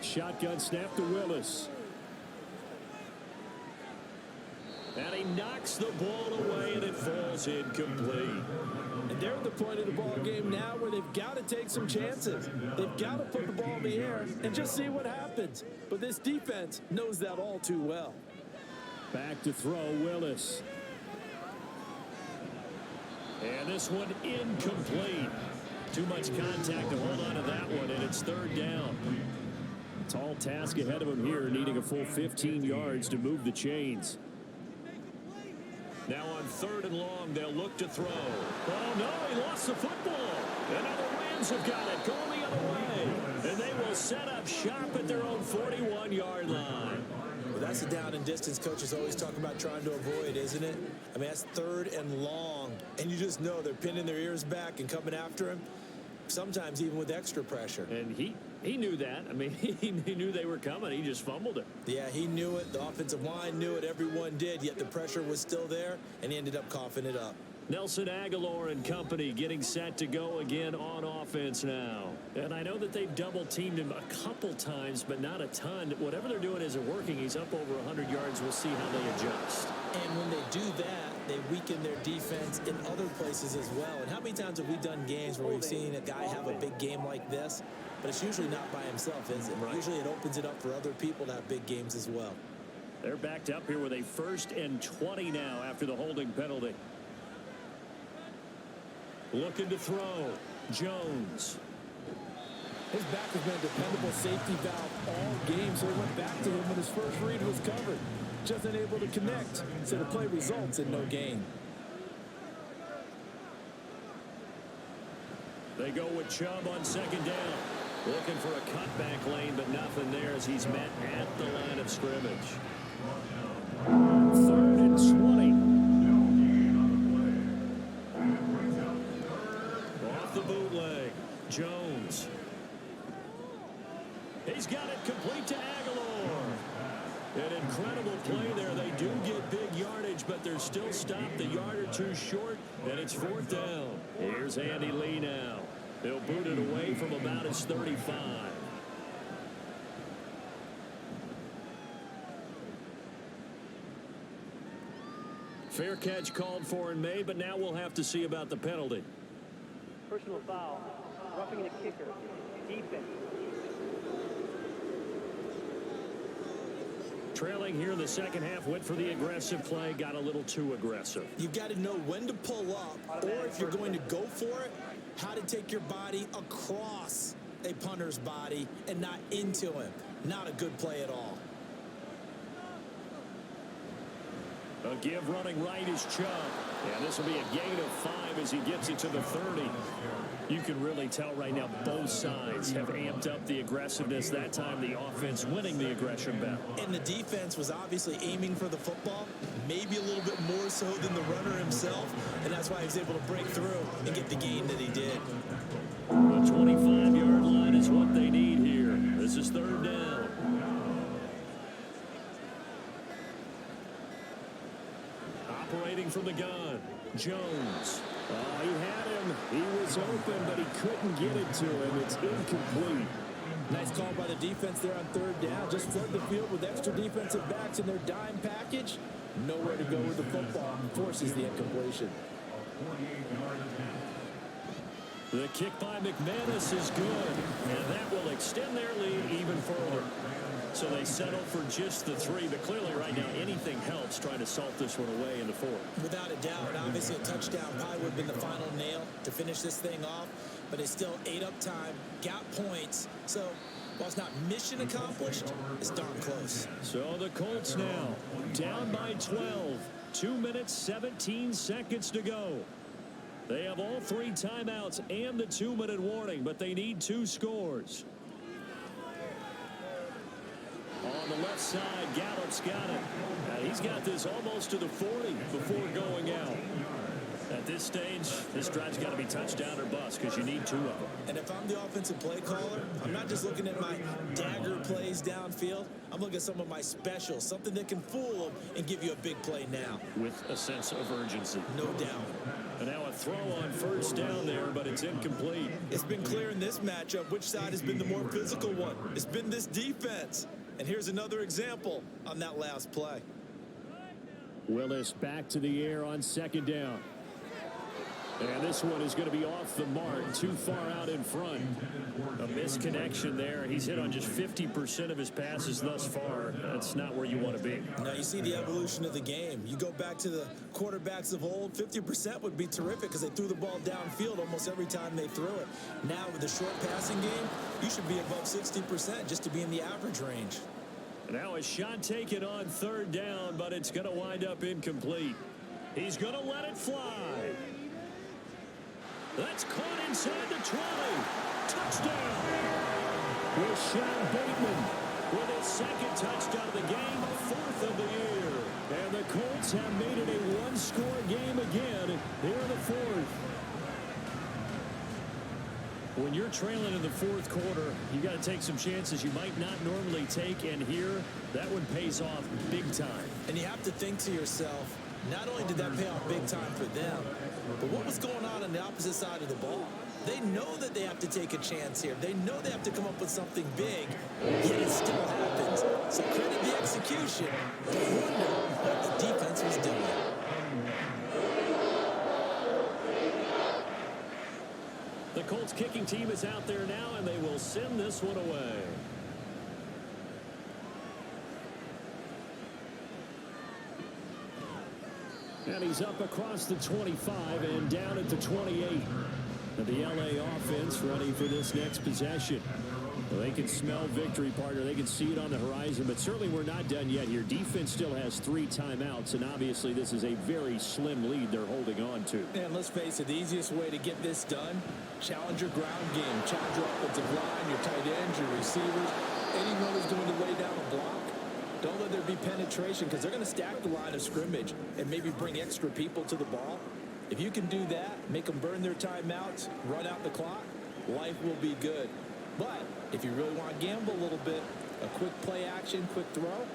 Shotgun snap to Willis. And he knocks the ball away, and it falls incomplete. And they're at the point of the ball game now where they've got to take some chances. They've got to put the ball in the air and just see what happens. But this defense knows that all too well. Back to throw, Willis. And this one incomplete. Too much contact to hold on to that one, and it's third down. Tall task ahead of him here, needing a full 15 yards to move the chains. Now on third and long, they'll look to throw. Oh, no, he lost the football. And now the Rams have got it, going the other way. And they will set up shop at their own 41-yard line. Well, that's the down and distance coaches always talk about trying to avoid, isn't it? I mean, that's third and long. And you just know they're pinning their ears back and coming after him, sometimes even with extra pressure. And he knew that. I mean, he knew they were coming. He just fumbled it. Yeah, he knew it. The offensive line knew it. Everyone did, yet the pressure was still there, and he ended up coughing it up. Nelson Aguilar and company getting set to go again on offense now. And I know that they've double-teamed him a couple times, but not a ton. Whatever they're doing isn't working. He's up over 100 yards. We'll see how they adjust. And when they do that, they weaken their defense in other places as well. And how many times have we done games where we've seen a guy have a big game like this, but it's usually not by himself, is it? Right. Usually it opens it up for other people to have big games as well. They're backed up here with a 1st and 20 now after the holding penalty. Looking to throw. Jones. His back has been a dependable safety valve all game, so he went back to him when his first read was covered. Just unable to connect, so the play results in no gain. They go with Chubb on second down. Looking for a cutback lane, but nothing there as he's met at the line of scrimmage. 3rd and 20. Off the bootleg. Jones. He's got it complete to Aguilar. An incredible play there. They do get big yardage, but they're still stopped a yard or two short, and it's 4th down. Here's Andy Lee now. They'll boot it away from about his 35. Fair catch called for and made, but now we'll have to see about the penalty. Personal foul, roughing the kicker, defense. Trailing here in the second half, went for the aggressive play, got a little too aggressive. You've got to know when to pull up, or if you're going to go for it, how to take your body across a punter's body and not into him. Not a good play at all. A give running right is Chubb. And this will be a gain of 5 as he gets it to the 30. You can really tell right now both sides have amped up the aggressiveness. That time the offense winning the aggression battle. And the defense was obviously aiming for the football, maybe a little bit more so than the runner himself, and that's why he was able to break through and get the gain that he did. The 25-yard line is what they need here. This is 3rd down. Operating from the gun, Jones. He had him. He was open, but he couldn't get it to him. It's incomplete. Nice call by the defense there on 3rd down. Just flood the field with extra defensive backs in their dime package. Nowhere to go with the football. Forces the incompletion. The kick by McManus is good, and that will extend their lead even further. So they settle for just the 3, but clearly right now anything helps trying to salt this one away in the 4th. Without a doubt, obviously a touchdown probably would have been the final nail to finish this thing off, but it's still ate up time, got points, so while it's not mission accomplished, it's darn close. So the Colts now down by 12, 2 minutes, 17 seconds to go. They have all 3 timeouts and the 2-minute warning, but they need 2 scores. On the left side, Gallup's got it. He's got this almost to the 40 before going out. At this stage, this drive's got to be touchdown or bust because you need 2 of them. And if I'm the offensive play caller, I'm not just looking at my dagger plays downfield. I'm looking at some of my specials, something that can fool them and give you a big play now. With a sense of urgency. No doubt. And now a throw on first down there, but it's incomplete. It's been clear in this matchup which side has been the more physical one. It's been this defense. And here's another example on that last play. Willis back to the air on 2nd down. And this one is going to be off the mark, too far out in front. A misconnection there. He's hit on just 50% of his passes thus far. That's not where you want to be. Now you see the evolution of the game. You go back to the quarterbacks of old, 50% would be terrific because they threw the ball downfield almost every time they threw it. Now with the short passing game, you should be above 60% just to be in the average range. Now a shot taken on 3rd down, but it's going to wind up incomplete. He's going to let it fly. That's caught inside the 20. Touchdown. Rashawn Bateman with his 2nd touchdown of the game, 4th of the year. And the Colts have made it a 1-score game again here in the 4th. When you're trailing in the 4th quarter, you got to take some chances you might not normally take, and here, that one pays off big time. And you have to think to yourself, not only did that pay off big time for them, but what was going on the opposite side of the ball? They know that they have to take a chance here. They know they have to come up with something big, yet it still happens. So credit the execution, but wonder what the defense was doing. The Colts kicking team is out there now, and they will send this one away. And he's up across the 25 and down at the 28. And the LA offense ready for this next possession. Well, they can smell victory, partner. They can see it on the horizon, but certainly we're not done yet here. Defense still has 3 timeouts, and obviously this is a very slim lead they're holding on to. And let's face it, the easiest way to get this done, challenge your ground game, challenge your offensive line, your tight ends, your receivers, anyone who's going to lay down a block. Don't let there be penetration because they're going to stack the line of scrimmage and maybe bring extra people to the ball. If you can do that, make them burn their timeouts, run out the clock, life will be good. But if you really want to gamble a little bit, a quick play action, quick throw,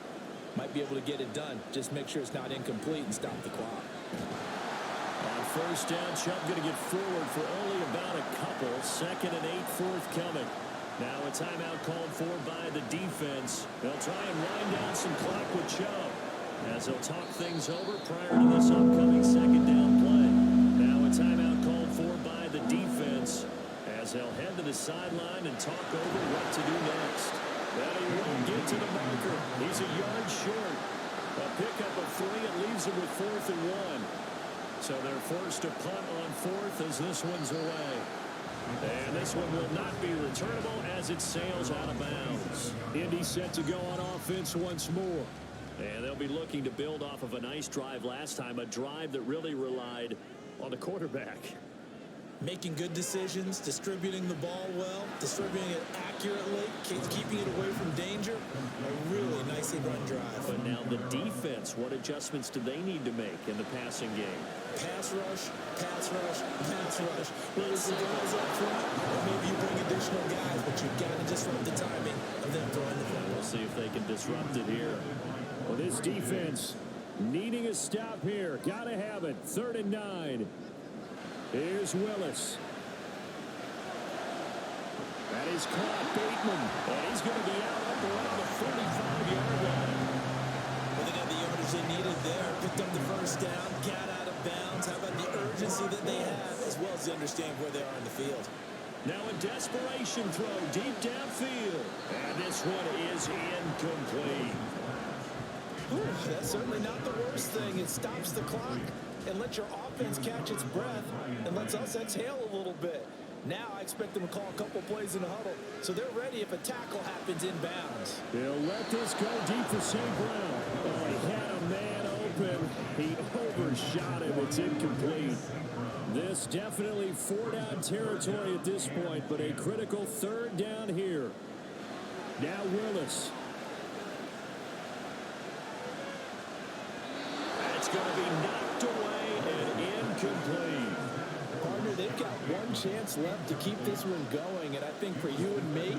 might be able to get it done. Just make sure it's not incomplete and stop the clock. On first down, Chubb going to get forward for only about a couple. 2nd and 8 forthcoming. Now a timeout called for by the defense. They'll try and wind down some clock with Chubb as they'll talk things over prior to this upcoming 2nd down play. Now a timeout called for by the defense as they'll head to the sideline and talk over what to do next. But he won't get to the marker. He's a yard short. A pickup of 3. It leaves him with 4th and 1. So they're forced to punt on 4th as this one's away. And this one will not be returnable as it sails out of bounds. Indy set to go on offense once more. And they'll be looking to build off of a nice drive last time, a drive that really relied on the quarterback. Making good decisions, distributing the ball well, distributing it accurately, keeping it away from danger. A really nicely run drive. But now the defense, what adjustments do they need to make in the passing game? Pass rush, pass rush, pass rush. Whether it's the guys up front, or maybe you bring additional guys, but you've got to disrupt the timing of them throwing the ball. We'll see if they can disrupt it here. Well, this defense needing a stop here. Got to have it. 3rd and 9. Here's Willis. That is caught. Bateman. And he's going to be out up around the 45-yard line. Well, they got the yardage they needed there. Picked up the first down. Got out of bounds? How about the urgency that they have, as well as understand where they are in the field? Now a desperation throw deep downfield. And this one is incomplete. Ooh, that's certainly not the worst thing. It stops the clock and lets your offense catch its breath and lets us exhale a little bit. Now I expect them to call a couple plays in the huddle, so they're ready if a tackle happens inbounds. They'll let this go deep for St. Brown. Oh, he had a man open. He overshot him. It's incomplete. This definitely 4-down territory at this point, but a critical 3rd down here. Now Willis. That's going to be knocked away and incomplete. Partner, they've got one chance left to keep this one going, and I think for you and me,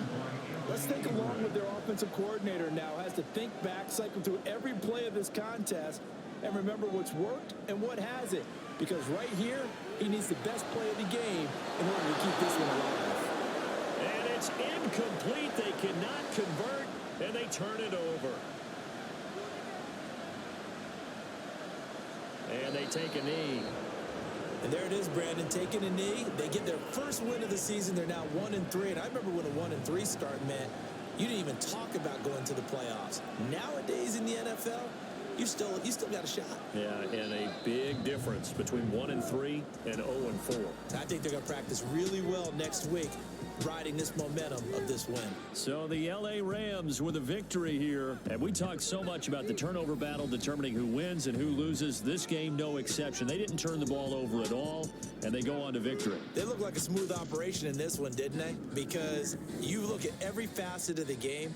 let's think along with their offensive coordinator now has to think back, cycle through every play of this contest, and remember what's worked and what hasn't. Because right here, he needs the best play of the game in order to keep this one alive. And it's incomplete. They cannot convert, and they turn it over. And they take a knee. And there it is, Brandon, taking a knee. They get their first win of the season. They're now 1-3. And I remember when a 1-3 start meant you didn't even talk about going to the playoffs. Nowadays in the NFL, you still got a shot. Yeah, and a big difference between 1-3 and 0-4. I think they're going to practice really well next week, riding this momentum of this win. So the L.A. Rams with a victory here. And we talked so much about the turnover battle determining who wins and who loses. This game, no exception. They didn't turn the ball over at all, and they go on to victory. They look like a smooth operation in this one, didn't they? Because you look at every facet of the game,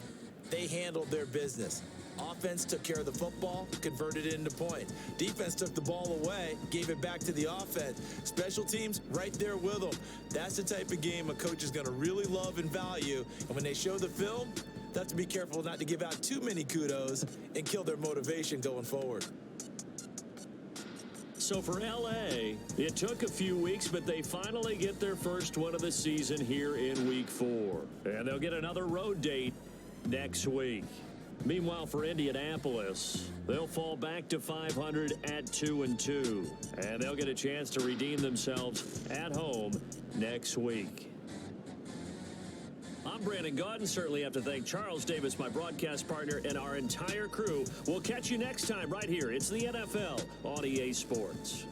they handled their business. Offense took care of the football, converted it into points. Defense took the ball away, gave it back to the offense. Special teams, right there with them. That's the type of game a coach is going to really love and value. And when they show the film, they have to be careful not to give out too many kudos and kill their motivation going forward. So for L.A., it took a few weeks, but they finally get their first one of the season here in Week 4. And they'll get another road date next week. Meanwhile, for Indianapolis, they'll fall back to 500 at 2-2. And they'll get a chance to redeem themselves at home next week. I'm Brandon Gaudin. Certainly have to thank Charles Davis, my broadcast partner, and our entire crew. We'll catch you next time right here. It's the NFL on EA Sports.